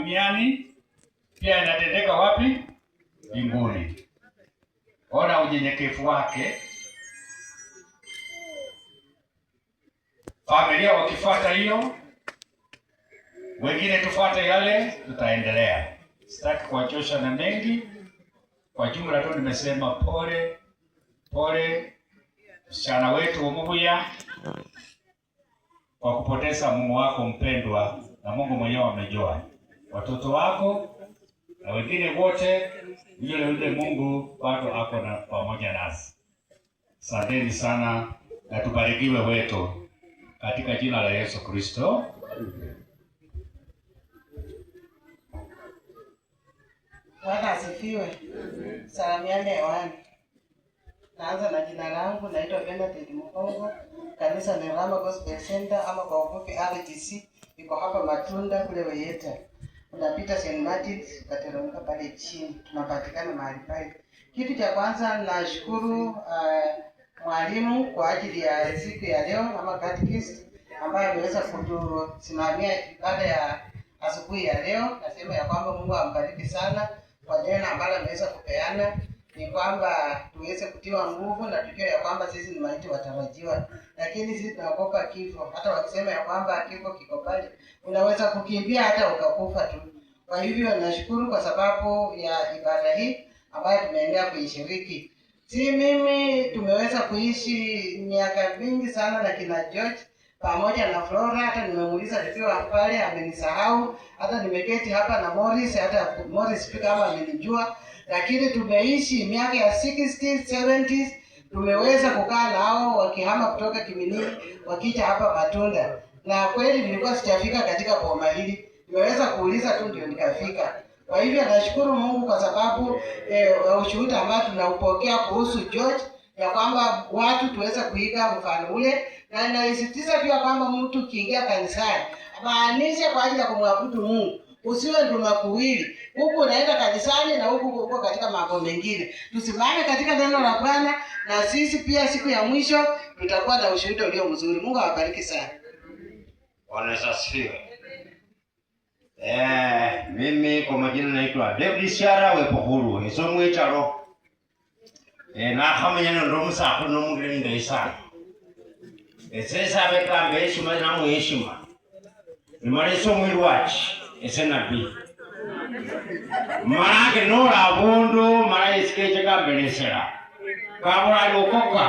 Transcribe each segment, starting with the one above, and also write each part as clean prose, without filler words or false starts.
duniani pia inatendeka wapi? Mbinguni. Ona unyenyekevu wake. Familia wakifuata hiyo, wengine tufuate yale, tutaendelea. Sitaki kuwachosha na mengi. Kwa jumla tu nimesema pole msichana wetu Umubuya kwa kupoteza mume wako mpendwa, na Mungu mwenyewe amejua watoto wako na wengine wote, yule Mungu bado ako na pamoja nasi. Asanteni sana na tubarikiwe wetu katika jina la Yesu Kristo. Bwana asifiwe. Salamiane hewani. Naanza na jina langu, naitwa Benedict Mukongo. Kanisa ni Rama Gospel Center ama kwa ufupi RGC. Iko hapa Matunda kule Weyeta. Unapita St. Martin's kateremka pale chini. Tunapatikana mahali pale. Kitu cha kwanza nashukuru mwalimu kwa ajili ya siku ya leo ama catechist ambaye ameweza kutusimamia ibada ya asubuhi ya leo. Nasema ya kwamba Mungu ambariki sana kwa neno ambalo ameweza kupeana, ni kwamba tuweze kutiwa nguvu na tujue ya kwamba sisi ni maiti watarajiwa, lakini sisi tunaogopa kifo. Hata wakisema ya kwamba kifo kiko pale, unaweza kukimbia hata ukakufa tu. Kwa hivyo nashukuru kwa sababu ya ibada hii ambayo tumeendelea kuishiriki. Si mimi tumeweza kuishi miaka mingi sana na kina George pamoja na Flora, hata nimemuuliza nikiwa pale amenisahau, hata nimeketi hapa na Morris, hata Morris pia kama amenijua, lakini tumeishi miaka ya 60s 70s, tumeweza kukaa nao wakihama kutoka Kiminini wakija hapa Matunda, na kweli nilikuwa sijafika katika boma hili, nimeweza kuuliza tu ndio nikafika. Kwa hivyo nashukuru Mungu kwa sababu ushuhuda ambao tunaupokea kuhusu George ya kwamba watu tuweza kuiga mfano ule, na naisitiza pia kwamba mtu kiingia kanisani maanisha kwa ajili ya kumwabudu Mungu. Usiwe nduma kuwili, huku unaenda kanisani na huku uko katika mambo mengine. Tusimame katika neno la Bwana, na sisi pia siku ya mwisho tutakuwa na ushuhuda ulio mzuri. Mungu awabariki sana. Bwana asifiwe. Mimi kwa majina naitwa David Siara Wepohuru, nisomwe charo. Na kama nyano ndo musako no mungire ndaisa. Sasa beka mbeshima na muheshima. Imare somwe watch esenabi. Marake no rabondo mara iskeje ka belesera. Kabura lokoka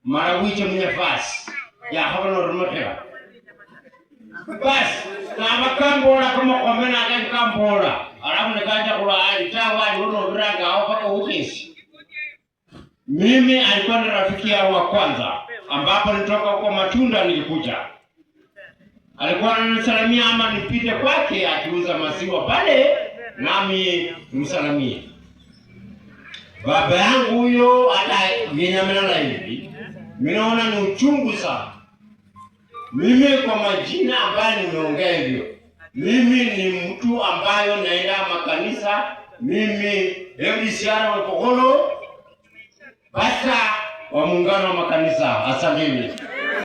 mara wiche mnyefasi. Ya habano rumotera. Bas, na makambola kama komena kan kambola. Alafu nikaanza kula alitawa ndio viranga au paka ukesi. Mimi alikuwa ni rafiki yangu wa kwanza ambapo nitoka huko Matunda nilikuja. Alikuwa ananisalamia ama nipite kwake akiuza maziwa pale nami nimsalamie. Baba yangu huyo hata vinyamana hivi. Mimi naona ni uchungu sana. Mimi kwa majina ambayo nimeongea hivyo, mimi ni mtu ambayo naenda makanisa. Mimi David Siara Wepohoro, basta wa muungano wa makanisa. Asanteni.